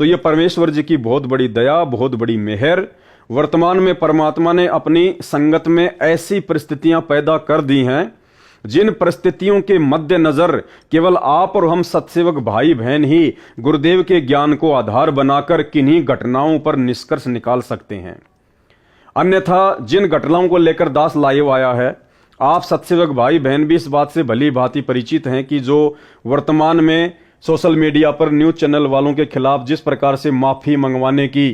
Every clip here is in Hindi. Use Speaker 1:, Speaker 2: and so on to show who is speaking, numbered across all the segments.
Speaker 1: तो ये परमेश्वर जी की बहुत बड़ी दया, बहुत बड़ी मेहर। वर्तमान में परमात्मा ने अपनी संगत में ऐसी परिस्थितियां पैदा कर दी हैं जिन परिस्थितियों के मद्देनजर केवल आप और हम सत्सेवक भाई बहन ही गुरुदेव के ज्ञान को आधार बनाकर किन्हीं घटनाओं पर निष्कर्ष निकाल सकते हैं। अन्यथा जिन घटनाओं को लेकर दास लाइव आया है, आप सत्सेवक भाई बहन भी इस बात से भली भांति परिचित हैं कि जो वर्तमान में सोशल मीडिया पर न्यूज चैनल वालों के खिलाफ जिस प्रकार से माफी मंगवाने की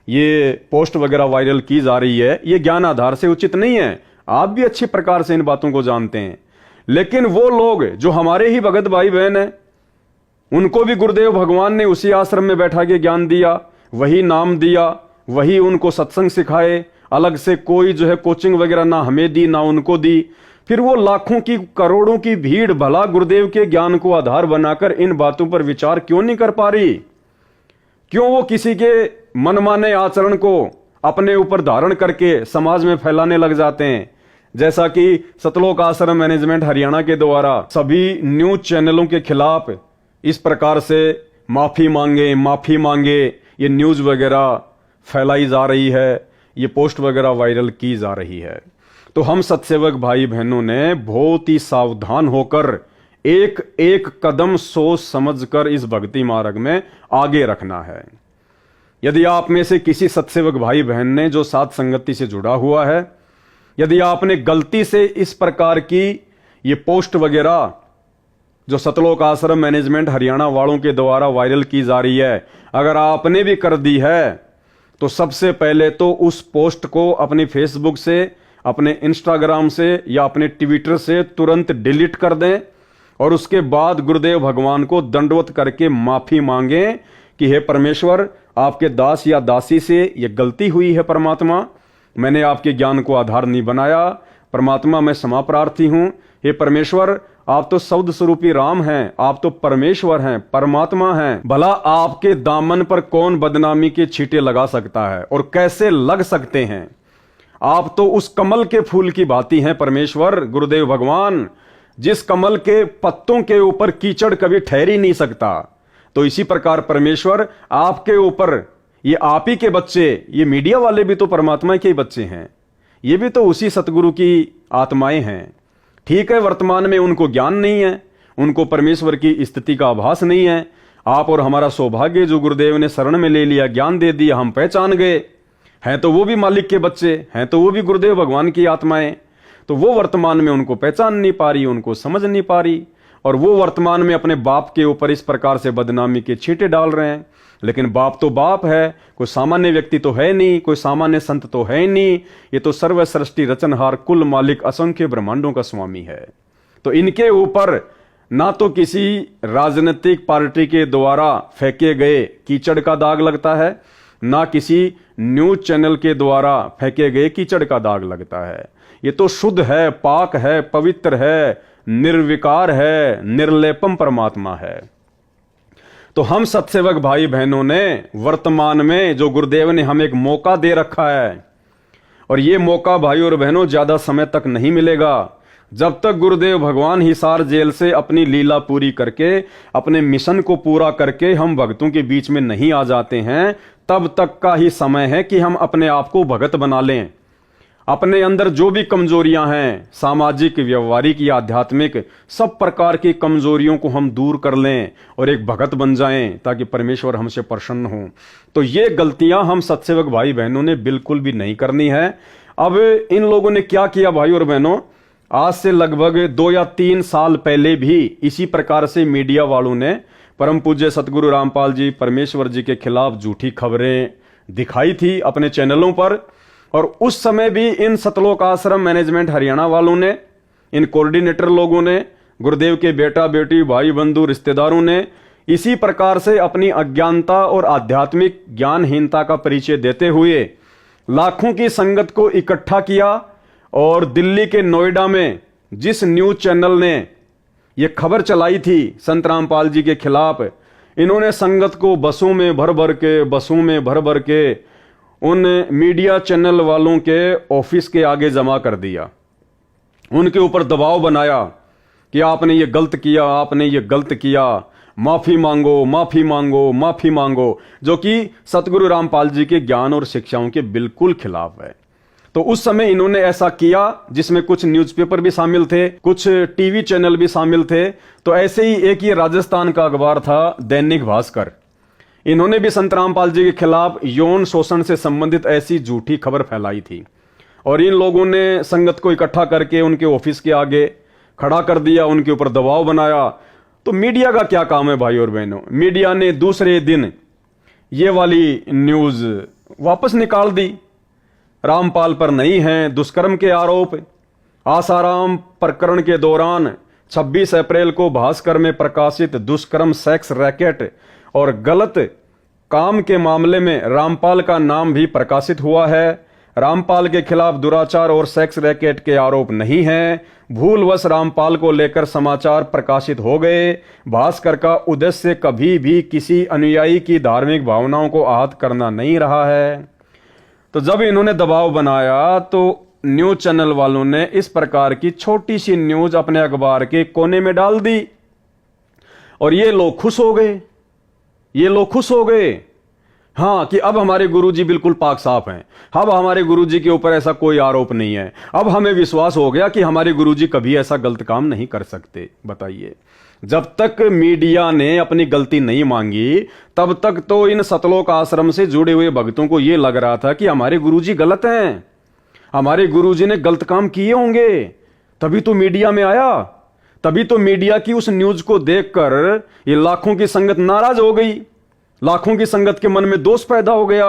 Speaker 1: ये पोस्ट वगैरह वायरल की जा रही है, ये ज्ञान आधार से उचित नहीं है। आप भी अच्छी प्रकार से इन बातों को जानते हैं। लेकिन वो लोग जो हमारे ही भगत भाई बहन हैं, उनको भी गुरुदेव भगवान ने उसी आश्रम में बैठा के ज्ञान दिया, वही नाम दिया, वही उनको सत्संग सिखाए। अलग से कोई जो है कोचिंग वगैरह ना हमें दी ना उनको दी। फिर वो लाखों की करोड़ों की भीड़ भला गुरुदेव के ज्ञान को आधार बनाकर इन बातों पर विचार क्यों नहीं कर पा रही? क्यों वो किसी के मनमाने आचरण को अपने ऊपर धारण करके समाज में फैलाने लग जाते हैं? जैसा कि सतलोक आश्रम मैनेजमेंट हरियाणा के द्वारा सभी न्यूज चैनलों के खिलाफ इस प्रकार से माफी मांगे ये न्यूज वगैरह फैलाई जा रही है, ये पोस्ट वगैरह वायरल की जा रही है। तो हम सत्सेवक भाई बहनों ने बहुत ही सावधान होकर एक एक कदम सोच समझकर इस भक्ति मार्ग में आगे रखना है। यदि आप में से किसी सत्सेवक भाई बहन ने जो साथ संगति से जुड़ा हुआ है, यदि आपने गलती से इस प्रकार की ये पोस्ट वगैरह जो सतलोक आश्रम मैनेजमेंट हरियाणा वालों के द्वारा वायरल की जा रही है, अगर आपने भी कर दी है, तो सबसे पहले तो उस पोस्ट को अपने फेसबुक से, अपने इंस्टाग्राम से या अपने ट्विटर से तुरंत डिलीट कर दें और उसके बाद गुरुदेव भगवान को दंडवत करके माफी मांगें कि हे परमेश्वर, आपके दास या दासी से ये गलती हुई है। परमात्मा, मैंने आपके ज्ञान को आधार नहीं बनाया। परमात्मा, मैं क्षमा प्रार्थी हूं। हे परमेश्वर, आप तो शब्द स्वरूपी राम हैं, आप तो परमेश्वर हैं, परमात्मा हैं। भला आपके दामन पर कौन बदनामी के छींटे लगा सकता है और कैसे लग सकते हैं? आप तो उस कमल के फूल की भांति हैं परमेश्वर गुरुदेव भगवान, जिस कमल के पत्तों के ऊपर कीचड़ कभी ठहर ही नहीं सकता। तो इसी प्रकार परमेश्वर, आपके ऊपर ये आप ही के बच्चे, ये मीडिया वाले भी तो परमात्मा के ही बच्चे हैं, ये भी तो उसी सतगुरु की आत्माएं हैं। ठीक है, वर्तमान में उनको ज्ञान नहीं है, उनको परमेश्वर की स्थिति का आभास नहीं है। आप और हमारा सौभाग्य जो गुरुदेव ने शरण में ले लिया, ज्ञान दे दिया, हम पहचान गए। हैं तो वो भी मालिक के बच्चे, हैं तो वो भी गुरुदेव भगवान की आत्माएं। तो वो वर्तमान में उनको पहचान नहीं पा रही, उनको समझ नहीं पा रही, और वो वर्तमान में अपने बाप के ऊपर इस प्रकार से बदनामी के छींटे डाल रहे हैं। लेकिन बाप तो बाप है, कोई सामान्य व्यक्ति तो है नहीं, कोई सामान्य संत तो है नहीं। ये तो सर्व सृष्टि रचनहार, कुल मालिक, असंख्य ब्रह्मांडों का स्वामी है। तो इनके ऊपर ना तो किसी राजनीतिक पार्टी के द्वारा फेंके गए कीचड़ का दाग लगता है, ना किसी न्यूज चैनल के द्वारा फेंके गए कीचड़ का दाग लगता है। ये तो शुद्ध है, पाक है, पवित्र है, निर्विकार है, निर्लेपम परमात्मा है। तो हम सत्सेवक भाई बहनों ने वर्तमान में जो गुरुदेव ने हमें एक मौका दे रखा है, और ये मौका भाई और बहनों ज्यादा समय तक नहीं मिलेगा। जब तक गुरुदेव भगवान हिसार जेल से अपनी लीला पूरी करके, अपने मिशन को पूरा करके हम भक्तों के बीच में नहीं आ जाते हैं, तब तक का ही समय है कि हम अपने आप को भगत बना लें। अपने अंदर जो भी कमजोरियां हैं, सामाजिक, व्यवहारिक या आध्यात्मिक, सब प्रकार की कमजोरियों को हम दूर कर लें और एक भगत बन जाएं, ताकि परमेश्वर हमसे प्रसन्न हो। तो ये गलतियां हम सत्सेवक भाई बहनों ने बिल्कुल भी नहीं करनी है। अब इन लोगों ने क्या किया भाई और बहनों, आज से लगभग 2 या 3 साल पहले भी इसी प्रकार से मीडिया वालों ने परम पूज्य सतगुरु रामपाल जी परमेश्वर जी के खिलाफ झूठी खबरें दिखाई थी अपने चैनलों पर। और उस समय भी इन सतलोक आश्रम मैनेजमेंट हरियाणा वालों ने, इन कोऑर्डिनेटर लोगों ने, गुरुदेव के बेटा बेटी, भाई बंधु, रिश्तेदारों ने इसी प्रकार से अपनी अज्ञानता और आध्यात्मिक ज्ञानहीनता का परिचय देते हुए लाखों की संगत को इकट्ठा किया। और दिल्ली के नोएडा में जिस न्यूज चैनल ने यह खबर चलाई थी संत रामपाल जी के खिलाफ, इन्होंने संगत को बसों में भर भर के उन मीडिया चैनल वालों के ऑफिस के आगे जमा कर दिया। उनके ऊपर दबाव बनाया कि आपने ये गलत किया, आपने ये गलत किया। माफी मांगो, माफी मांगो, माफी मांगो, जो कि सतगुरु रामपाल जी के ज्ञान और शिक्षाओं के बिल्कुल खिलाफ है। तो उस समय इन्होंने ऐसा किया, जिसमें कुछ न्यूज़पेपर भी शामिल थे, कुछ टीवी चैनल भी शामिल थे। तो ऐसे ही एक ये राजस्थान का अखबार था दैनिक भास्कर, इन्होंने भी संत रामपाल जी के खिलाफ यौन शोषण से संबंधित ऐसी झूठी खबर फैलाई थी। और इन लोगों ने संगत को इकट्ठा करके उनके ऑफिस के आगे खड़ा कर दिया, उनके ऊपर दबाव बनाया। तो मीडिया का क्या काम है भाई और बहनों? मीडिया ने दूसरे दिन ये वाली न्यूज वापस निकाल दी। रामपाल पर नहीं है दुष्कर्म के आरोप। आसाराम प्रकरण के दौरान 26 अप्रैल को भास्कर में प्रकाशित दुष्कर्म, सेक्स रैकेट और गलत काम के मामले में रामपाल का नाम भी प्रकाशित हुआ है। रामपाल के खिलाफ दुराचार और सेक्स रैकेट के आरोप नहीं है। भूलवश रामपाल को लेकर समाचार प्रकाशित हो गए। भास्कर का उद्देश्य कभी भी किसी अनुयायी की धार्मिक भावनाओं को आहत करना नहीं रहा है। तो जब इन्होंने दबाव बनाया तो न्यूज चैनल वालों ने इस प्रकार की छोटी सी न्यूज अपने अखबार के कोने में डाल दी और ये लोग खुश हो गए। ये लोग खुश हो गए, हाँ, कि अब हमारे गुरुजी बिल्कुल पाक साफ हैं, अब हमारे गुरुजी के ऊपर ऐसा कोई आरोप नहीं है। अब हमें विश्वास हो गया कि हमारे गुरुजी कभी ऐसा गलत काम नहीं कर सकते। बताइए, जब तक मीडिया ने अपनी गलती नहीं मांगी तब तक तो इन सतलोक आश्रम से जुड़े हुए भक्तों को यह लग रहा था कि हमारे गुरुजी गलत हैं, हमारे गुरुजी ने गलत काम किए होंगे, तभी तो मीडिया में आया। तभी तो मीडिया की उस न्यूज को देखकर ये लाखों की संगत नाराज हो गई, लाखों की संगत के मन में दोष पैदा हो गया।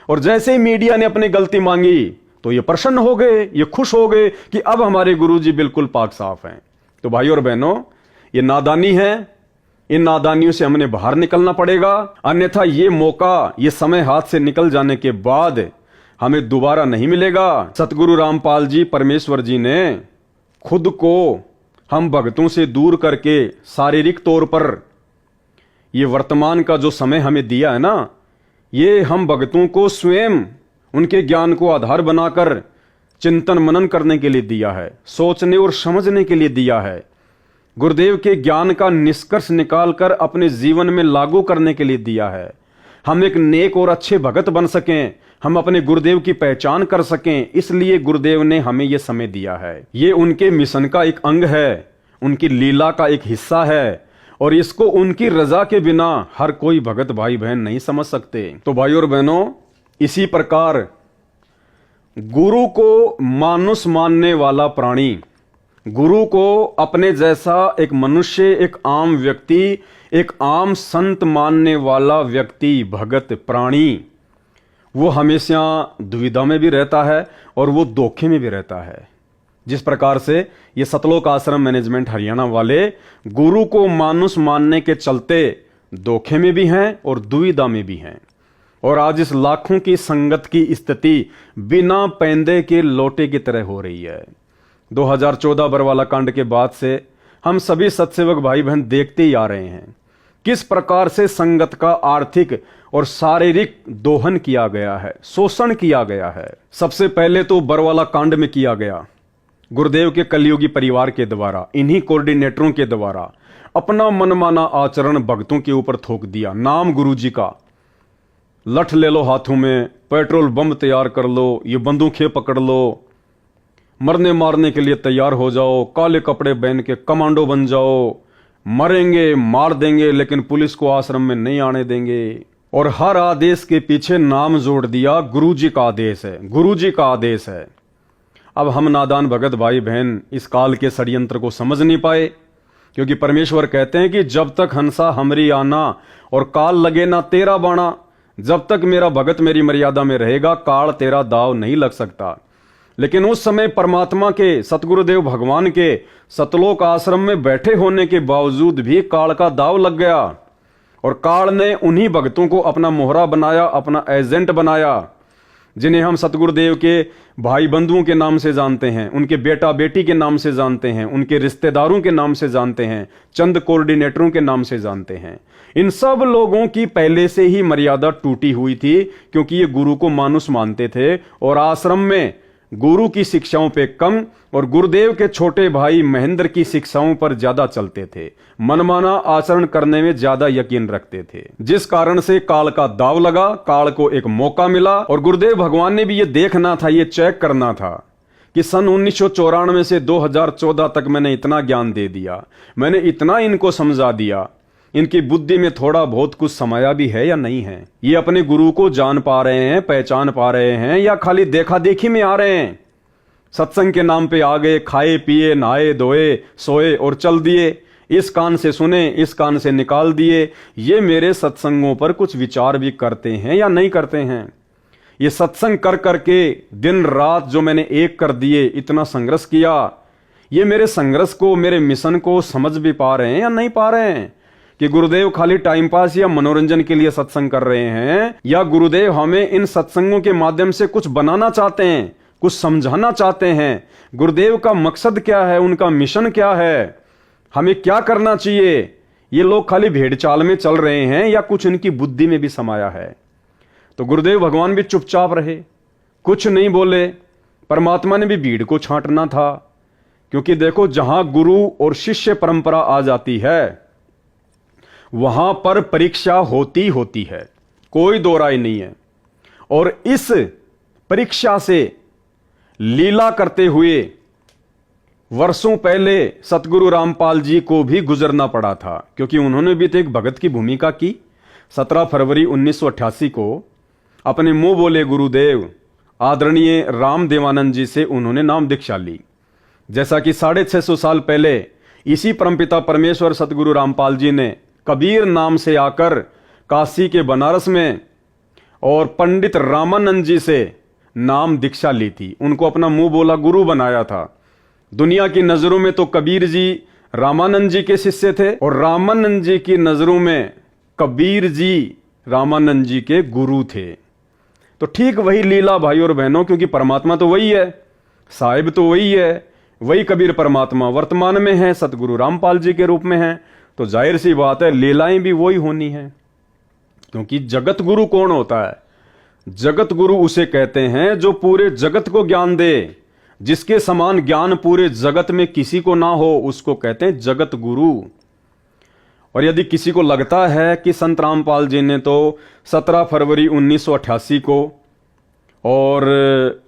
Speaker 1: और जैसे ही मीडिया ने अपनी गलती मांगी तो ये प्रसन्न हो गए, ये खुश हो गए कि अब हमारे गुरुजी बिल्कुल पाक साफ हैं। तो भाई और बहनों, ये नादानी है, इन नादानियों से हमने बाहर निकलना पड़ेगा, अन्यथा ये मौका, ये समय हाथ से निकल जाने के बाद हमें दोबारा नहीं मिलेगा। सतगुरु रामपाल जी परमेश्वर जी ने खुद को हम भक्तों से दूर करके शारीरिक तौर पर ये वर्तमान का जो समय हमें दिया है ना, ये हम भक्तों को स्वयं उनके ज्ञान को आधार बनाकर चिंतन मनन करने के लिए दिया है, सोचने और समझने के लिए दिया है, गुरुदेव के ज्ञान का निष्कर्ष निकालकर अपने जीवन में लागू करने के लिए दिया है। हम एक नेक और अच्छे भगत बन सकें, हम अपने गुरुदेव की पहचान कर सकें, इसलिए गुरुदेव ने हमें यह समय दिया है। ये उनके मिशन का एक अंग है, उनकी लीला का एक हिस्सा है, और इसको उनकी रजा के बिना हर कोई भगत भाई बहन नहीं समझ सकते। तो भाई और बहनों, इसी प्रकार गुरु को मानुष मानने वाला प्राणी, गुरु को अपने जैसा एक मनुष्य, एक आम व्यक्ति, एक आम संत मानने वाला व्यक्ति, भगत प्राणी, वो हमेशा दुविधा में भी रहता है और वो धोखे में भी रहता है। जिस प्रकार से ये सतलोक आश्रम मैनेजमेंट हरियाणा वाले गुरु को मानुष मानने के चलते धोखे में भी हैं और दुविधा में भी हैं। और आज इस लाखों की संगत की स्थिति बिना पैंदे के लोटे की तरह हो रही है। 2014 बरवाला कांड के बाद से हम सभी सत्सेवक भाई बहन देखते ही आ रहे हैं किस प्रकार से संगत का आर्थिक और शारीरिक दोहन किया गया है, शोषण किया गया है। सबसे पहले तो बरवाला कांड में किया गया गुरुदेव के कलयुगी परिवार के द्वारा, इन्हीं कोऑर्डिनेटरों के द्वारा अपना मनमाना आचरण भक्तों के ऊपर थोक दिया। नाम गुरुजी का, लठ ले लो हाथों में, पेट्रोल बम तैयार कर लो, ये बंदूकें पकड़ लो, मरने मारने के लिए तैयार हो जाओ, काले कपड़े पहन के कमांडो बन जाओ, मरेंगे मार देंगे लेकिन पुलिस को आश्रम में नहीं आने देंगे। और हर आदेश के पीछे नाम जोड़ दिया, गुरुजी का आदेश है, गुरुजी का आदेश है। अब हम नादान भगत भाई बहन इस काल के षड्यंत्र को समझ नहीं पाए, क्योंकि परमेश्वर कहते हैं कि जब तक हंसा हमरी आना और काल लगे ना तेरा बाणा, जब तक मेरा भगत मेरी मर्यादा में रहेगा काल तेरा दाव नहीं लग सकता। लेकिन उस समय परमात्मा के, सतगुरुदेव भगवान के सतलोक आश्रम में बैठे होने के बावजूद भी काल का दाव लग गया और काल ने उन्हीं भक्तों को अपना मोहरा बनाया, अपना एजेंट बनाया, जिन्हें हम सतगुरुदेव के भाई बंधुओं के नाम से जानते हैं, उनके बेटा बेटी के नाम से जानते हैं, उनके रिश्तेदारों के नाम से जानते हैं, चंद कोऑर्डिनेटरों के नाम से जानते हैं। इन सब लोगों की पहले से ही मर्यादा टूटी हुई थी, क्योंकि ये गुरु को मानुष मानते थे और आश्रम में गुरु की शिक्षाओं पे कम और गुरुदेव के छोटे भाई महेंद्र की शिक्षाओं पर ज्यादा चलते थे। मनमाना आचरण करने में ज्यादा यकीन रखते थे, जिस कारण से काल का दाव लगा, काल को एक मौका मिला और गुरुदेव भगवान ने भी ये देखना था, ये चेक करना था कि सन 1994 से 2014 तक मैंने इतना ज्ञान दे दिया, मैंने इतना इनको समझा दिया, इनकी बुद्धि में थोड़ा बहुत कुछ समाया भी है या नहीं है, ये अपने गुरु को जान पा रहे हैं, पहचान पा रहे हैं, या खाली देखा देखी में आ रहे हैं। सत्संग के नाम पे आ गए, खाए पिए नहाए धोए सोए और चल दिए, इस कान से सुने इस कान से निकाल दिए। ये मेरे सत्संगों पर कुछ विचार भी करते हैं या नहीं करते हैं? ये सत्संग कर करके दिन रात जो मैंने एक कर दिए, इतना संघर्ष किया, ये मेरे संघर्ष को, मेरे मिशन को समझ भी पा रहे हैं या नहीं पा रहे हैं? कि गुरुदेव खाली टाइम पास या मनोरंजन के लिए सत्संग कर रहे हैं, या गुरुदेव हमें इन सत्संगों के माध्यम से कुछ बनाना चाहते हैं, कुछ समझाना चाहते हैं? गुरुदेव का मकसद क्या है, उनका मिशन क्या है, हमें क्या करना चाहिए? ये लोग खाली भेड़ चाल में चल रहे हैं या कुछ इनकी बुद्धि में भी समाया है? तो गुरुदेव भगवान भी चुपचाप रहे, कुछ नहीं बोले। परमात्मा ने भी भीड़ को छांटना था, क्योंकि देखो जहां गुरु और शिष्य परंपरा आ जाती है वहां पर परीक्षा होती होती है, कोई दो राय नहीं है। और इस परीक्षा से लीला करते हुए वर्षों पहले सतगुरु रामपाल जी को भी गुजरना पड़ा था, क्योंकि उन्होंने भी तो एक भगत की भूमिका की। 17 फरवरी 1988 को अपने मुंह बोले गुरुदेव आदरणीय राम देवानंद जी से उन्होंने नाम दीक्षा ली। जैसा कि 650 साल पहले इसी परमपिता परमेश्वर सतगुरु रामपाल जी ने कबीर नाम से आकर काशी के बनारस में और पंडित रामानंद जी से नाम दीक्षा ली थी, उनको अपना मुंह बोला गुरु बनाया था। दुनिया की नजरों में तो कबीर जी रामानंद जी के शिष्य थे और रामानंद जी की नजरों में कबीर जी रामानंद जी के गुरु थे। तो ठीक वही लीला भाई और बहनों, क्योंकि परमात्मा तो वही है, साहिब तो वही है, वही कबीर परमात्मा वर्तमान में है, सतगुरु रामपाल जी के रूप में है। तो जाहिर सी बात है लीलाएं भी वही होनी है। क्योंकि जगत गुरु कौन होता है? जगत गुरु उसे कहते हैं जो पूरे जगत को ज्ञान दे, जिसके समान ज्ञान पूरे जगत में किसी को ना हो, उसको कहते हैं जगत गुरु। और यदि किसी को लगता है कि संत रामपाल जी ने तो 17 फरवरी 1988 को और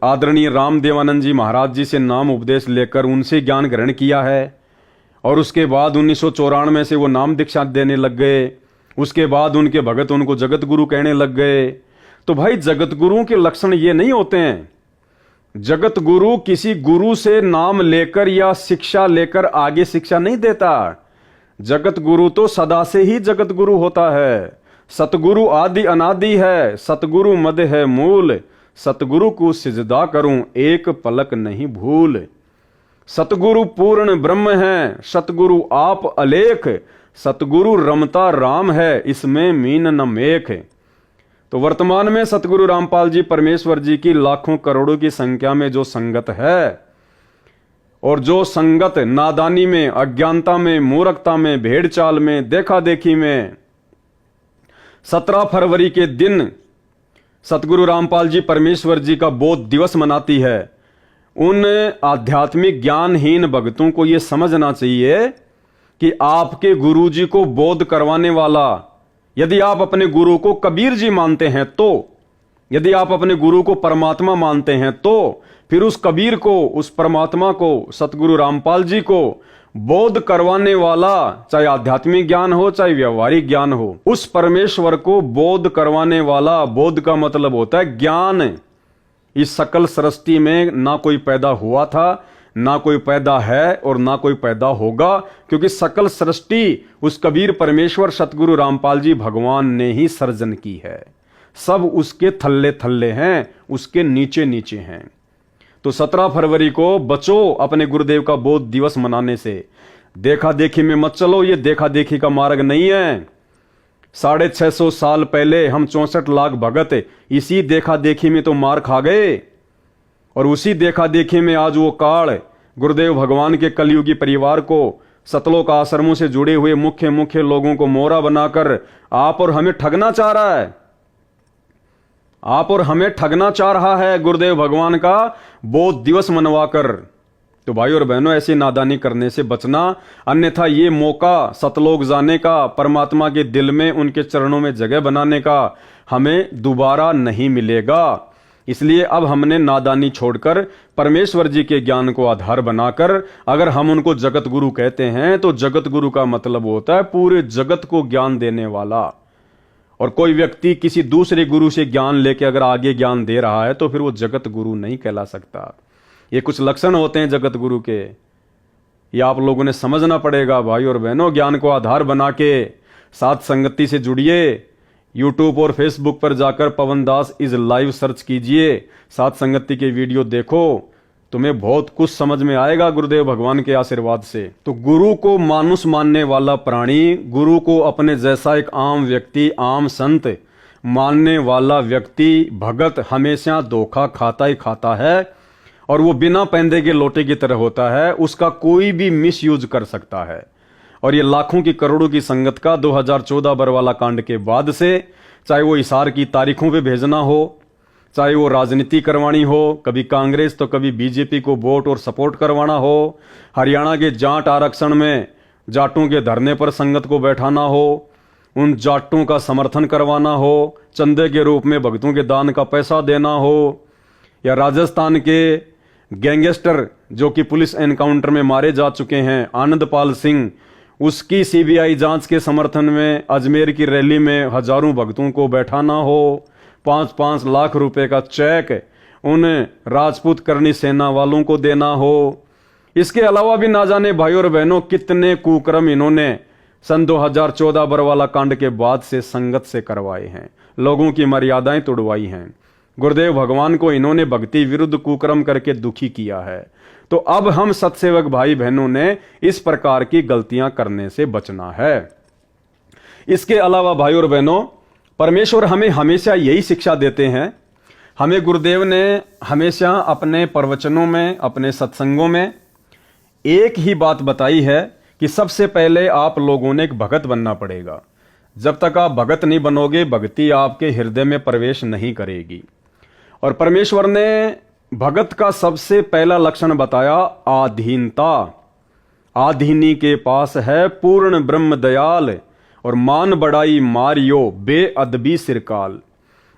Speaker 1: आदरणीय राम देवानंद जी महाराज जी से नाम उपदेश लेकर उनसे ज्ञान ग्रहण किया है और उसके बाद 1994 से वो नाम दीक्षा देने लग गए, उसके बाद उनके भगत उनको जगत गुरु कहने लग गए, तो भाई जगत गुरुओं के लक्षण ये नहीं होते हैं। जगत गुरु किसी गुरु से नाम लेकर या शिक्षा लेकर आगे शिक्षा नहीं देता। जगत गुरु तो सदा से ही जगत गुरु होता है। सतगुरु आदि अनादि है, सतगुरु मद है मूल, सतगुरु को सिजदा करूं एक पलक नहीं भूल। सतगुरु पूर्ण ब्रह्म है, सतगुरु आप अलेख, सतगुरु रमता राम है, इसमें मीन न मेख। तो वर्तमान में सतगुरु रामपाल जी परमेश्वर जी की लाखों करोड़ों की संख्या में जो संगत है, और जो संगत नादानी में, अज्ञानता में, मूर्खता में, भेड़ चाल में, देखा देखी में 17 फरवरी के दिन सतगुरु रामपाल जी परमेश्वर जी का बोध दिवस मनाती है, उन आध्यात्मिक ज्ञानहीन भक्तों को यह समझना चाहिए कि आपके गुरु जी को बोध करवाने वाला, यदि आप अपने गुरु को कबीर जी मानते हैं तो, यदि आप अपने गुरु को परमात्मा मानते हैं तो, फिर उस कबीर को, उस परमात्मा को, सतगुरु रामपाल जी को बोध करवाने वाला, चाहे आध्यात्मिक ज्ञान हो चाहे व्यवहारिक ज्ञान हो, उस परमेश्वर को बोध करवाने वाला, बोध का मतलब होता है ज्ञान। इस सकल सृष्टि में ना कोई पैदा हुआ था, ना कोई पैदा है और ना कोई पैदा होगा, क्योंकि सकल सृष्टि उस कबीर परमेश्वर सतगुरु रामपाल जी भगवान ने ही सर्जन की है। सब उसके थल्ले थल्ले हैं, उसके नीचे नीचे हैं। तो 17 फरवरी को बचो अपने गुरुदेव का बोध दिवस मनाने से। देखा देखी में मत चलो, ये देखा देखी का मार्ग नहीं है। 650 साल पहले हम 64 लाख भगत इसी देखा देखी में तो मार खा गए, और उसी देखा देखी में आज वो काल गुरुदेव भगवान के कलयुगी परिवार को, सतलोक आश्रमों से जुड़े हुए मुख्य मुख्य लोगों को मोहरा बनाकर आप और हमें ठगना चाह रहा है। आप और हमें ठगना चाह रहा है गुरुदेव भगवान का बोध दिवस मनवाकर। तो भाई और बहनों, ऐसी नादानी करने से बचना, अन्यथा ये मौका सतलोक जाने का, परमात्मा के दिल में उनके चरणों में जगह बनाने का हमें दोबारा नहीं मिलेगा। इसलिए अब हमने नादानी छोड़कर परमेश्वर जी के ज्ञान को आधार बनाकर, अगर हम उनको जगत गुरु कहते हैं तो जगत गुरु का मतलब होता है पूरे जगत को ज्ञान देने वाला। और कोई व्यक्ति किसी दूसरे गुरु से ज्ञान लेके अगर आगे ज्ञान दे रहा है तो फिर वो जगत गुरु नहीं कहला सकता। ये कुछ लक्षण होते हैं जगत गुरु के, ये आप लोगों ने समझना पड़ेगा। भाई और बहनों, ज्ञान को आधार बना के साथ संगति से जुड़िए। यूट्यूब और फेसबुक पर जाकर पवन दास इज लाइव सर्च कीजिए, साथ संगति के वीडियो देखो, तुम्हें बहुत कुछ समझ में आएगा गुरुदेव भगवान के आशीर्वाद से। तो गुरु को मानुष मानने वाला प्राणी, गुरु को अपने जैसा एक आम व्यक्ति, आम संत मानने वाला व्यक्ति, भगत हमेशा धोखा खाता ही खाता है और वो बिना पैंदे के लोटे की तरह होता है। उसका कोई भी मिस यूज कर सकता है। और ये लाखों की करोड़ों की संगत का 2014 बरवाला कांड के बाद से, चाहे वो इशार की तारीखों पे भेजना हो, चाहे वो राजनीति करवानी हो, कभी कांग्रेस तो कभी बीजेपी को वोट और सपोर्ट करवाना हो, हरियाणा के जाट आरक्षण में जाटों के धरने पर संगत को बैठाना हो, उन जाटों का समर्थन करवाना हो, चंदे के रूप में भक्तों के दान का पैसा देना हो, या राजस्थान के गैंगस्टर जो कि पुलिस एनकाउंटर में मारे जा चुके हैं आनंदपाल सिंह, उसकी सीबीआई जांच के समर्थन में अजमेर की रैली में हजारों भक्तों को बैठाना हो, 5-5 लाख रुपए का चेक उन राजपूत करनी सेना वालों को देना हो। इसके अलावा भी ना जाने भाई और बहनों कितने कुकर्म इन्होंने सन 2014 बरवाला कांड के बाद से संगत से करवाए हैं, लोगों की मर्यादाएं तोड़वाई हैं। गुरुदेव भगवान को इन्होंने भक्ति विरुद्ध कुकर्म करके दुखी किया है। तो अब हम सत्सेवक भाई बहनों ने इस प्रकार की गलतियां करने से बचना है। इसके अलावा भाई और बहनों, परमेश्वर हमें हमेशा यही शिक्षा देते हैं। हमें गुरुदेव ने हमेशा अपने प्रवचनों में, अपने सत्संगों में एक ही बात बताई है कि सबसे पहले आप लोगों ने एक भगत बनना पड़ेगा। जब तक आप भगत नहीं बनोगे, भक्ति आपके हृदय में प्रवेश नहीं करेगी। और परमेश्वर ने भगत का सबसे पहला लक्षण बताया आधीनता। आधीनी के पास है पूर्ण ब्रह्म दयाल और मान बड़ाई मारियो बेअदबी सिरकाल।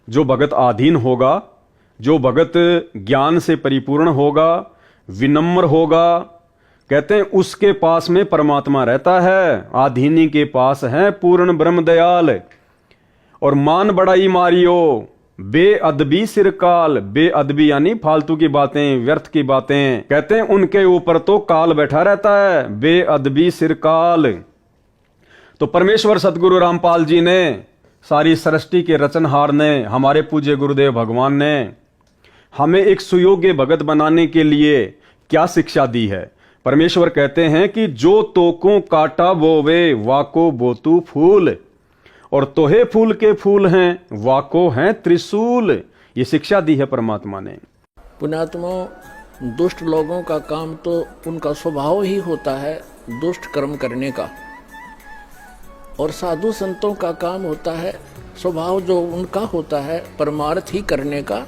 Speaker 1: जो भगत आधीन होगा, जो भगत ज्ञान से परिपूर्ण होगा, विनम्र होगा, कहते हैं उसके पास में परमात्मा रहता है। आधीनी के पास है पूर्ण ब्रह्म दयाल और मान बड़ाई मारियो बेअदबी सिरकाल। बेअदबी यानी फालतू की बातें, व्यर्थ की बातें, कहते हैं उनके ऊपर तो काल बैठा रहता है। बेअदबी सिरकाल। तो परमेश्वर सतगुरु रामपाल जी ने, सारी सृष्टि के रचनहार ने, हमारे पूज्य गुरुदेव भगवान ने हमें एक सुयोग्य भगत बनाने के लिए क्या शिक्षा दी है। परमेश्वर कहते हैं कि जो तोको काटा बोवे वाको बोतू फूल, और तोहे फूल के फूल हैं वाको हैं त्रिशूल। ये शिक्षा दी है परमात्मा ने।
Speaker 2: पुण्यात्मा, दुष्ट लोगों का काम तो उनका स्वभाव ही होता है दुष्ट कर्म करने का, और साधु संतों का काम होता है स्वभाव जो उनका होता है परमार्थ ही करने का।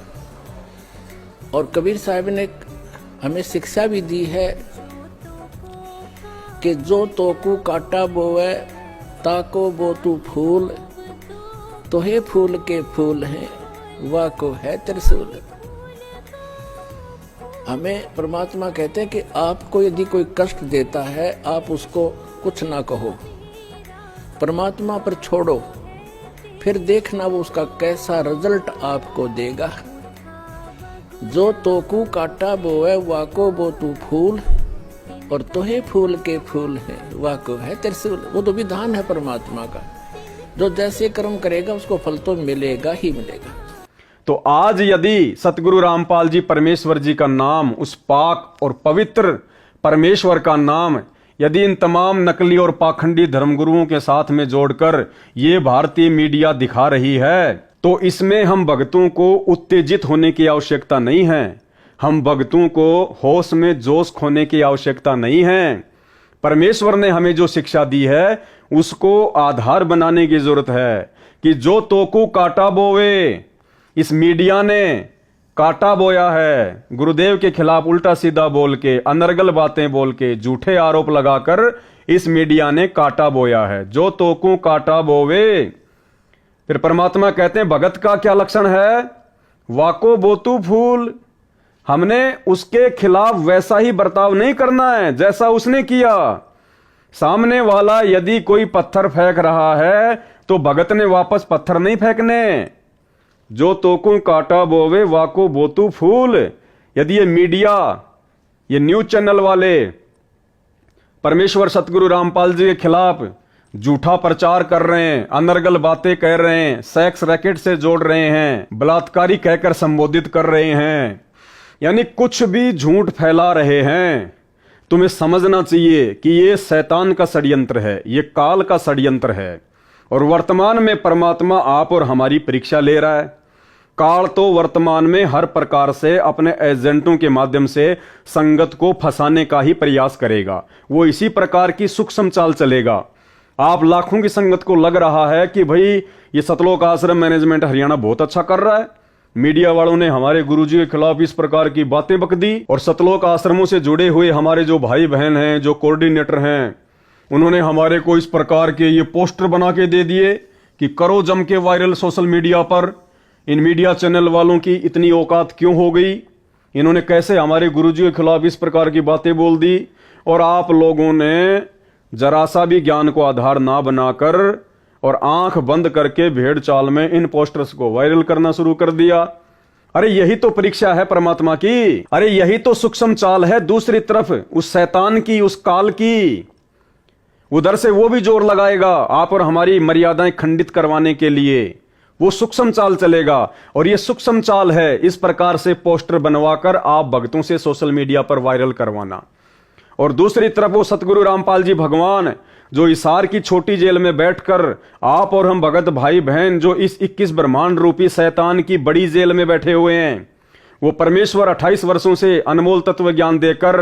Speaker 2: और कबीर साहब ने हमें शिक्षा भी दी है कि जो तोकू काटा बोवे ताको बोतू फूल, तोहे फूल के फूल हैं वाको है त्रिशूल। हमें परमात्मा कहते हैं कि आपको यदि कोई कष्ट देता है आप उसको कुछ ना कहो, परमात्मा पर छोड़ो, फिर देखना वो उसका कैसा रिजल्ट आपको देगा। जो तोकू काटा बोए वाको बोतू फूल, और तोहे फूल के फूल है वाको है त्रिशूल। वो तो विधान है परमात्मा का, जो जैसे कर्म करेगा उसको फल तो मिलेगा ही मिलेगा।
Speaker 1: तो आज यदि सतगुरु रामपाल जी परमेश्वर जी का नाम, उस पाक और पवित्र परमेश्वर का नाम, यदि इन तमाम नकली और पाखंडी धर्मगुरुओं के साथ में जोड़कर ये भारतीय मीडिया दिखा रही है, तो इसमें हम भक्तों को उत्तेजित होने की आवश्यकता नहीं है। हम भक्तों को होश में जोश खोने की आवश्यकता नहीं है। परमेश्वर ने हमें जो शिक्षा दी है उसको आधार बनाने की जरूरत है कि जो तोकू काटा बोवे, इस मीडिया ने काटा बोया है, गुरुदेव के खिलाफ उल्टा सीधा बोल के, अनर्गल बातें बोल के, झूठे आरोप लगाकर इस मीडिया ने काटा बोया है। जो तोकू काटा बोवे। फिर परमात्मा कहते हैं भगत का क्या लक्षण है? वाको बोतू फूल। हमने उसके खिलाफ वैसा ही बर्ताव नहीं करना है जैसा उसने किया। सामने वाला यदि कोई पत्थर फेंक रहा है तो भगत ने वापस पत्थर नहीं फेंकने। जो तोकू काटा बोवे वाको बोतू फूल। यदि ये मीडिया, ये न्यूज चैनल वाले परमेश्वर सतगुरु रामपाल जी के खिलाफ झूठा प्रचार कर रहे हैं, अनर्गल बातें कह रहे हैं, सेक्स रैकेट से जोड़ रहे हैं, बलात्कारी कहकर संबोधित कर रहे हैं, यानी कुछ भी झूठ फैला रहे हैं, तुम्हें समझना चाहिए कि ये शैतान का षड्यंत्र है, ये काल का षड्यंत्र है। और वर्तमान में परमात्मा आप और हमारी परीक्षा ले रहा है। काल तो वर्तमान में हर प्रकार से अपने एजेंटों के माध्यम से संगत को फंसाने का ही प्रयास करेगा। वो इसी प्रकार की सूक्ष्म चाल चलेगा। आप लाखों की संगत को लग रहा है कि भाई ये सतलोक आश्रम मैनेजमेंट हरियाणा बहुत अच्छा कर रहा है, मीडिया वालों ने हमारे गुरुजी के खिलाफ इस प्रकार की बातें बक दी, और सतलोक आश्रमों से जुड़े हुए हमारे जो भाई बहन हैं, जो कोऑर्डिनेटर हैं, उन्होंने हमारे को इस प्रकार के ये पोस्टर बना के दे दिए कि करो जम के वायरल सोशल मीडिया पर। इन मीडिया चैनल वालों की इतनी औकात क्यों हो गई? इन्होंने कैसे हमारे गुरुजी के खिलाफ इस प्रकार की बातें बोल दी? और आप लोगों ने जरा सा भी ज्ञान को आधार ना बनाकर और आंख बंद करके भेड़ चाल में इन पोस्टर्स को वायरल करना शुरू कर दिया। अरे यही तो परीक्षा है परमात्मा की। अरे यही तो सूक्ष्म चाल है दूसरी तरफ उस शैतान की, उस काल की। उधर से वो भी जोर लगाएगा आप और हमारी मर्यादाएं खंडित करवाने के लिए। वो सूक्ष्म चाल चलेगा, और ये सूक्ष्म चाल है इस प्रकार से पोस्टर बनवाकर आप भक्तों से सोशल मीडिया पर वायरल करवाना। और दूसरी तरफ वो सतगुरु रामपाल जी भगवान जो हिसार की छोटी जेल में बैठकर आप और हम भगत भाई बहन जो इस 21 ब्रह्मांड रूपी शैतान की बड़ी जेल में बैठे हुए हैं, वो परमेश्वर 28 वर्षों से अनमोल तत्व ज्ञान देकर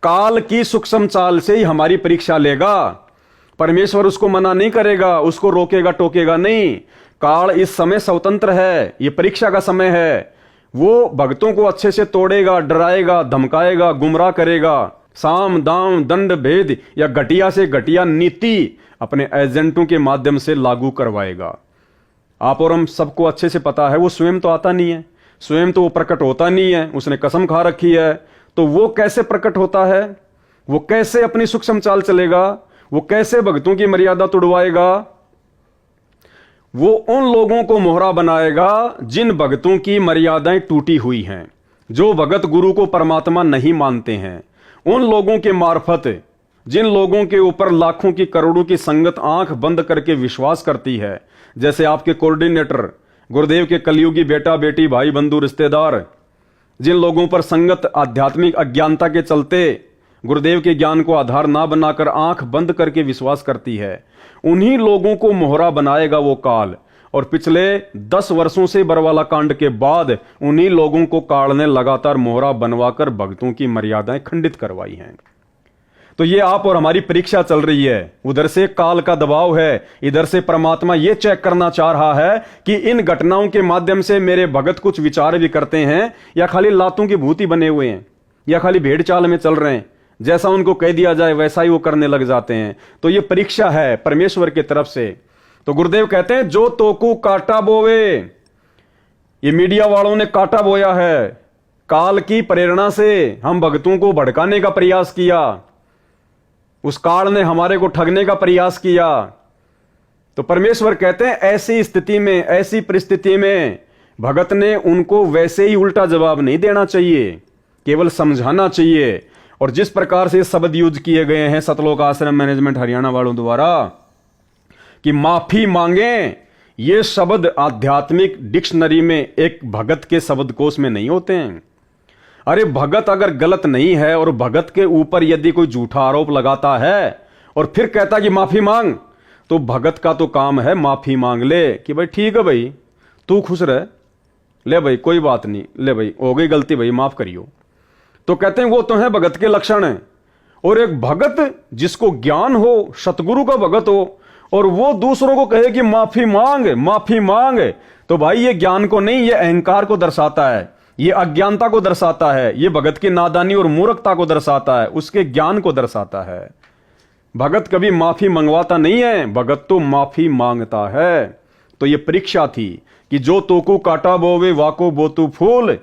Speaker 1: काल की सूक्ष्म चाल से ही हमारी परीक्षा लेगा। परमेश्वर उसको मना नहीं करेगा, उसको रोकेगा टोकेगा नहीं। काल इस समय स्वतंत्र है, ये परीक्षा का समय है। वो भक्तों को अच्छे से तोड़ेगा, डराएगा, धमकाएगा, गुमराह करेगा, साम दाम दंड भेद या घटिया से घटिया नीति अपने एजेंटों के माध्यम से लागू करवाएगा। आप और हम सबको अच्छे से पता है वो स्वयं तो आता नहीं है, स्वयं तो वो प्रकट होता नहीं है, उसने कसम खा रखी है। तो वो कैसे प्रकट होता है? वो कैसे अपनी सूक्ष्म चाल चलेगा? वो कैसे भक्तों की मर्यादा तोड़वाएगा? वो उन लोगों को मोहरा बनाएगा जिन भक्तों की मर्यादाएं टूटी हुई हैं, जो भगत गुरु को परमात्मा नहीं मानते हैं। उन लोगों के मार्फत, जिन लोगों के ऊपर लाखों की करोड़ों की संगत आंख बंद करके विश्वास करती है, जैसे आपके कोऑर्डिनेटर, गुरुदेव के कलयुगी बेटा बेटी, भाई बंधु रिश्तेदार, जिन लोगों पर संगत आध्यात्मिक अज्ञानता के चलते गुरुदेव के ज्ञान को आधार ना बनाकर आंख बंद करके विश्वास करती है, उन्हीं लोगों को मोहरा बनाएगा वो काल। और पिछले 10 वर्षों से बरवाला कांड के बाद उन्हीं लोगों को काल ने लगातार मोहरा बनवाकर भक्तों की मर्यादाएं खंडित करवाई हैं। तो ये आप और हमारी परीक्षा चल रही है। उधर से काल का दबाव है, इधर से परमात्मा ये चेक करना चाह रहा है कि इन घटनाओं के माध्यम से मेरे भगत कुछ विचार भी करते हैं या खाली लातों की भूति बने हुए हैं, या खाली भेड़ चाल में चल रहे हैं, जैसा उनको कह दिया जाए वैसा ही वो करने लग जाते हैं। तो ये परीक्षा है परमेश्वर की तरफ से। तो गुरुदेव कहते हैं जो तोकू काटा बोवे, ये मीडिया वालों ने काटा बोया है। काल की प्रेरणा से हम भक्तों को भड़काने का प्रयास किया, उस काल ने हमारे को ठगने का प्रयास किया। तो परमेश्वर कहते हैं ऐसी स्थिति में, ऐसी परिस्थिति में भगत ने उनको वैसे ही उल्टा जवाब नहीं देना चाहिए, केवल समझाना चाहिए। और जिस प्रकार से शब्द यूज किए गए हैं सतलोक आश्रम मैनेजमेंट हरियाणा वालों द्वारा कि माफी मांगे, ये शब्द आध्यात्मिक डिक्शनरी में एक भगत के शब्दकोश में नहीं होते हैं। अरे भगत अगर गलत नहीं है और भगत के ऊपर यदि कोई झूठा आरोप लगाता है और फिर कहता कि माफी मांग, तो भगत का तो काम है माफी मांग ले कि भाई ठीक है भाई तू खुश रह, ले भाई कोई बात नहीं, ले भाई हो गई गलती भाई माफ करियो। तो कहते हैं वो तो है भगत के लक्षण हैं। और एक भगत जिसको ज्ञान हो, सतगुरु का भगत हो और वो दूसरों को कहे कि माफी मांग माफी मांग, तो भाई ये ज्ञान को नहीं, ये अहंकार को दर्शाता है, ये अज्ञानता को दर्शाता है, ये भगत की नादानी और मूर्खता को दर्शाता है, उसके ज्ञान को दर्शाता है। भगत कभी माफी मंगवाता नहीं है, भगत तो माफी मांगता है। तो ये परीक्षा थी कि जो तोकू काटा बोवे वाको बोतू फूल,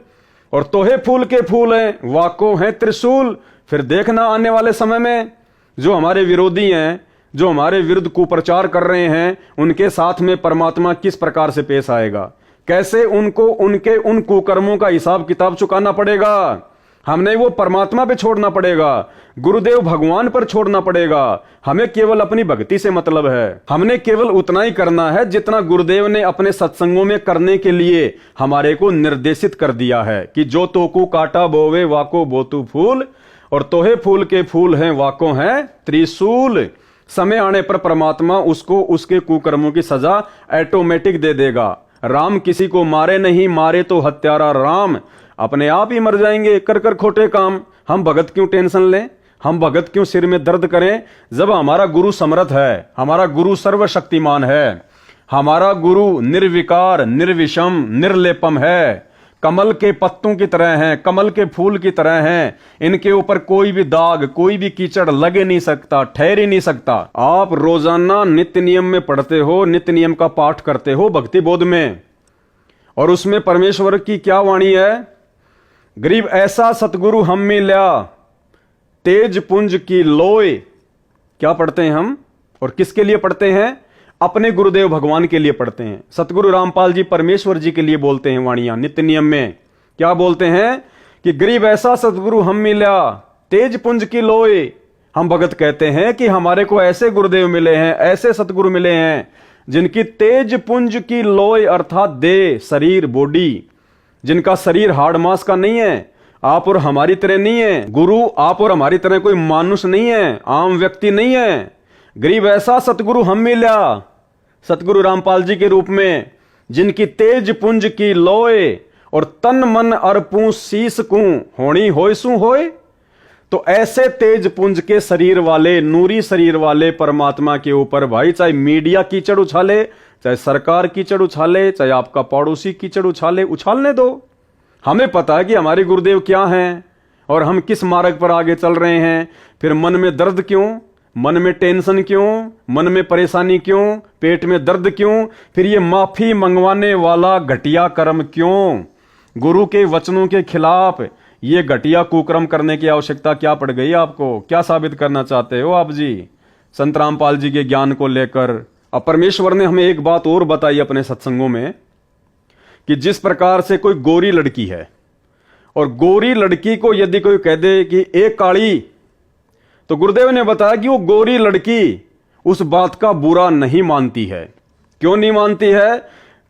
Speaker 1: और तोहे फूल के फूल हैं वाको हैं त्रिशूल। फिर देखना आने वाले समय में जो हमारे विरोधी हैं, जो हमारे विरुद्ध कुप्रचार कर रहे हैं, उनके साथ में परमात्मा किस प्रकार से पेश आएगा, कैसे उनको उनके उन कुकर्मों का हिसाब किताब चुकाना पड़ेगा। हमने वो परमात्मा पे छोड़ना पड़ेगा, गुरुदेव भगवान पर छोड़ना पड़ेगा। हमें केवल अपनी भक्ति से मतलब है, हमने केवल उतना ही करना है जितना गुरुदेव ने अपने सत्संगों में करने के लिए हमारे को निर्देशित कर दिया है कि जो तोकू काटा बोवे वाको बोतू फूल, और तोहे फूल के फूल हैं वाको हैं त्रिशूल। समय आने पर परमात्मा उसको उसके कुकर्मों की सजा ऑटोमेटिक दे देगा। राम किसी को मारे नहीं, मारे तो हत्यारा राम, अपने आप ही मर जाएंगे कर कर खोटे काम। हम भगत क्यों टेंशन लें, हम भगत क्यों सिर में दर्द करें, जब हमारा गुरु समर्थ है, हमारा गुरु सर्वशक्तिमान है, हमारा गुरु निर्विकार निर्विषम निर्लेपम है, कमल के पत्तों की तरह हैं, कमल के फूल की तरह हैं। इनके ऊपर कोई भी दाग, कोई भी कीचड़ लगे नहीं सकता, ठहर ही नहीं सकता। आप रोजाना नित्य नियम में पढ़ते हो, नित्य नियम का पाठ करते हो भक्ति बोध में, और उसमें परमेश्वर की क्या वाणी है, गरीब ऐसा सतगुरु हम मिल्या तेज पुंज की लोय। क्या पढ़ते हैं हम और किसके लिए पढ़ते हैं? अपने गुरुदेव भगवान के लिए पढ़ते हैं। सतगुरु रामपाल जी परमेश्वर जी के लिए बोलते हैं वाणियां नित्य नियम में। क्या बोलते हैं कि गरीब ऐसा सतगुरु हम मिल्या तेज पुंज की लोय। हम भगत कहते हैं कि हमारे को ऐसे गुरुदेव मिले हैं, ऐसे सतगुरु मिले हैं जिनकी तेज पुंज की लोय अर्थात देह, शरीर, बॉडी, जिनका शरीर हाड़ मांस का नहीं है, आप और हमारी तरह नहीं है। गुरु आप और हमारी तरह कोई मानुष नहीं है, आम व्यक्ति नहीं है। गरीब ऐसा सतगुरु हम मिल्या, सतगुरु रामपाल जी के रूप में, जिनकी तेज पुंज की लोय और तन मन अर्पू शीस कू होनी होय सू होय। तो ऐसे तेज पुंज के शरीर वाले, नूरी शरीर वाले परमात्मा के ऊपर भाई चाहे मीडिया कीचड़ उछाले, चाहे सरकार कीचड़ उछाले, चाहे आपका पड़ोसी कीचड़ उछाले, उछालने दो। हमें पता है कि हमारे गुरुदेव क्या हैं और हम किस मार्ग पर आगे चल रहे हैं। फिर मन में दर्द क्यों, मन में टेंशन क्यों, मन में परेशानी क्यों, पेट में दर्द क्यों, फिर ये माफी मंगवाने वाला घटिया कर्म क्यों? गुरु के वचनों के खिलाफ ये घटिया कुकर्म करने की आवश्यकता क्या पड़ गई आपको? क्या साबित करना चाहते हो आप जी संत रामपाल जी के ज्ञान को लेकर? अब परमेश्वर ने हमें एक बात और बताई अपने सत्संगों में कि जिस प्रकार से कोई गोरी लड़की है और गोरी लड़की को यदि कोई कह दे कि एक काली, तो गुरुदेव ने बताया कि वो गोरी लड़की उस बात का बुरा नहीं मानती है। क्यों नहीं मानती है?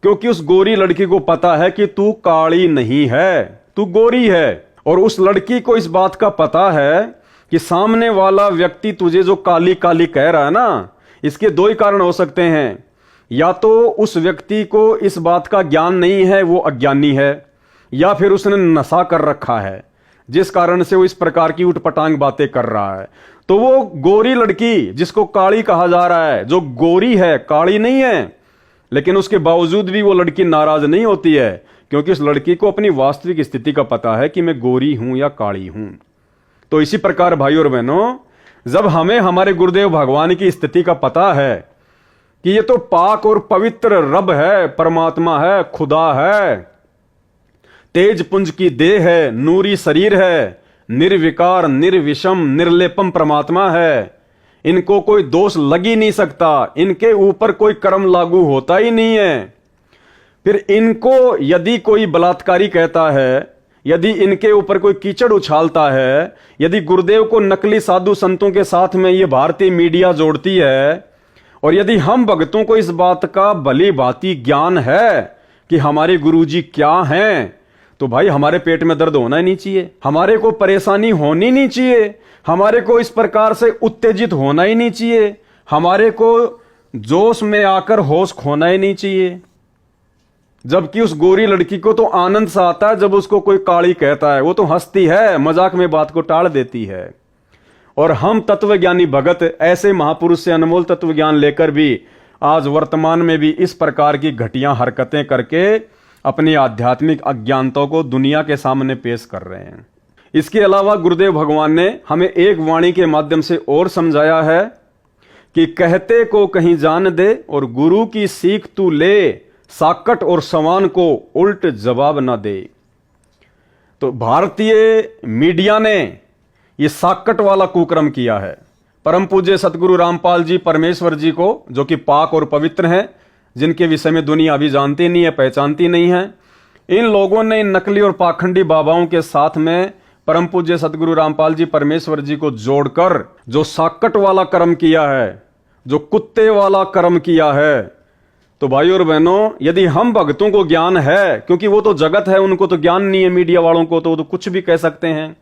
Speaker 1: क्योंकि उस गोरी लड़की को पता है कि तू काली नहीं है, तू गोरी है। और उस लड़की को इस बात का पता है कि सामने वाला व्यक्ति तुझे जो काली काली कह रहा है ना, इसके दो ही कारण हो सकते हैं। या तो उस व्यक्ति को इस बात का ज्ञान नहीं है, वो अज्ञानी है, या फिर उसने नशा कर रखा है जिस कारण से वो इस प्रकार की उठपटांग बातें कर रहा है। तो वो गोरी लड़की जिसको काली कहा जा रहा है, जो गोरी है, काली नहीं है, लेकिन उसके बावजूद भी वो लड़की नाराज नहीं होती है, क्योंकि उस लड़की को अपनी वास्तविक स्थिति का पता है कि मैं गोरी हूं या काली हूं। तो इसी प्रकार भाई और बहनों, जब हमें हमारे गुरुदेव भगवान की स्थिति का पता है कि ये तो पाक और पवित्र रब है, परमात्मा है, खुदा है, तेज पुंज की देह है, नूरी शरीर है, निर्विकार निर्विषम निर्लेपम परमात्मा है, इनको कोई दोष लग ही नहीं सकता, इनके ऊपर कोई कर्म लागू होता ही नहीं है। फिर इनको यदि कोई बलात्कारी कहता है, यदि इनके ऊपर कोई कीचड़ उछालता है, यदि गुरुदेव को नकली साधु संतों के साथ में ये भारतीय मीडिया जोड़ती है, और यदि हम भक्तों को इस बात का भली भांति ज्ञान है कि हमारे गुरुजी क्या हैं, तो भाई हमारे पेट में दर्द होना ही नहीं चाहिए, हमारे को परेशानी होनी नहीं चाहिए, हमारे को इस प्रकार से उत्तेजित होना ही नहीं चाहिए, हमारे को जोश में आकर होश खोना ही नहीं चाहिए। जबकि उस गोरी लड़की को तो आनंद सा आता है जब उसको कोई काली कहता है, वो तो हंसती है, मजाक में बात को टाल देती है। और हम तत्वज्ञानी भगत ऐसे महापुरुष से अनमोल तत्व ज्ञान लेकर भी आज वर्तमान में भी इस प्रकार की घटिया हरकतें करके अपनी आध्यात्मिक अज्ञानता को दुनिया के सामने पेश कर रहे हैं। इसके अलावा गुरुदेव भगवान ने हमें एक वाणी के माध्यम से और समझाया है कि कहते को कहीं जान दे और गुरु की सीख तू ले, साकट और सवान को उल्ट जवाब ना दे। तो भारतीय मीडिया ने ये साकट वाला कुकर्म किया है। परम पूज्य सतगुरु रामपाल जी परमेश्वर जी को, जो कि पाक और पवित्र हैं, जिनके विषय में दुनिया अभी जानती नहीं है, पहचानती नहीं है, इन लोगों ने इन नकली और पाखंडी बाबाओं के साथ में परम पूज्य सतगुरु रामपाल जी परमेश्वर जी को जोड़कर जो साकट वाला कर्म किया है, जो कुत्ते वाला कर्म किया है। तो भाई और बहनों, यदि हम भक्तों को ज्ञान है, क्योंकि वो तो जगत है, उनको तो ज्ञान नहीं है, मीडिया वालों को तो वो तो कुछ भी कह सकते हैं,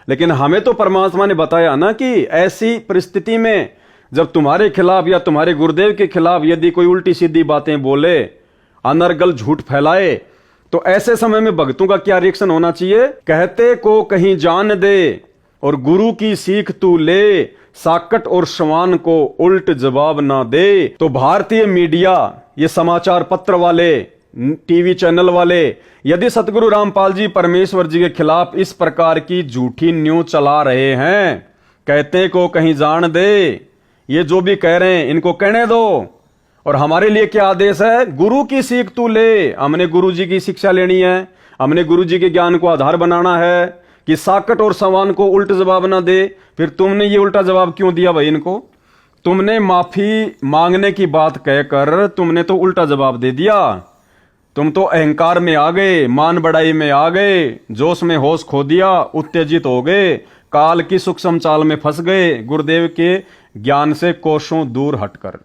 Speaker 1: लेकिन हमें तो परमात्मा ने बताया ना कि ऐसी परिस्थिति में जब तुम्हारे खिलाफ या तुम्हारे गुरुदेव के खिलाफ यदि कोई उल्टी सीधी बातें बोले, अनर्गल झूठ फैलाए, तो ऐसे समय में भक्तों का क्या रिएक्शन होना चाहिए? कहते को कहीं जान दे और गुरु की सीख तू ले, साकट और सवान को उल्ट जवाब ना दे। तो भारतीय मीडिया, ये समाचार पत्र वाले, टीवी चैनल वाले, यदि सतगुरु रामपाल जी परमेश्वर जी के खिलाफ इस प्रकार की झूठी न्यूज चला रहे हैं, कहते को कहीं जान दे, ये जो भी कह रहे हैं इनको कहने दो। और हमारे लिए क्या आदेश है? गुरु की सीख तू ले। हमने गुरु जी की शिक्षा लेनी है, हमने गुरु जी के ज्ञान को आधार बनाना है कि साकट और सवान को उल्ट जवाब ना दे। फिर तुमने ये उल्टा जवाब क्यों दिया भाई इनको? तुमने माफी मांगने की बात कहकर तुमने तो उल्टा जवाब दे दिया। तुम तो अहंकार में आ गए, मान बढ़ाई में आ गए, जोश में होश खो दिया, उत्तेजित हो गए, काल की सूक्ष्म चाल में फंस गए, गुरुदेव के ज्ञान से कोसों दूर हटकर।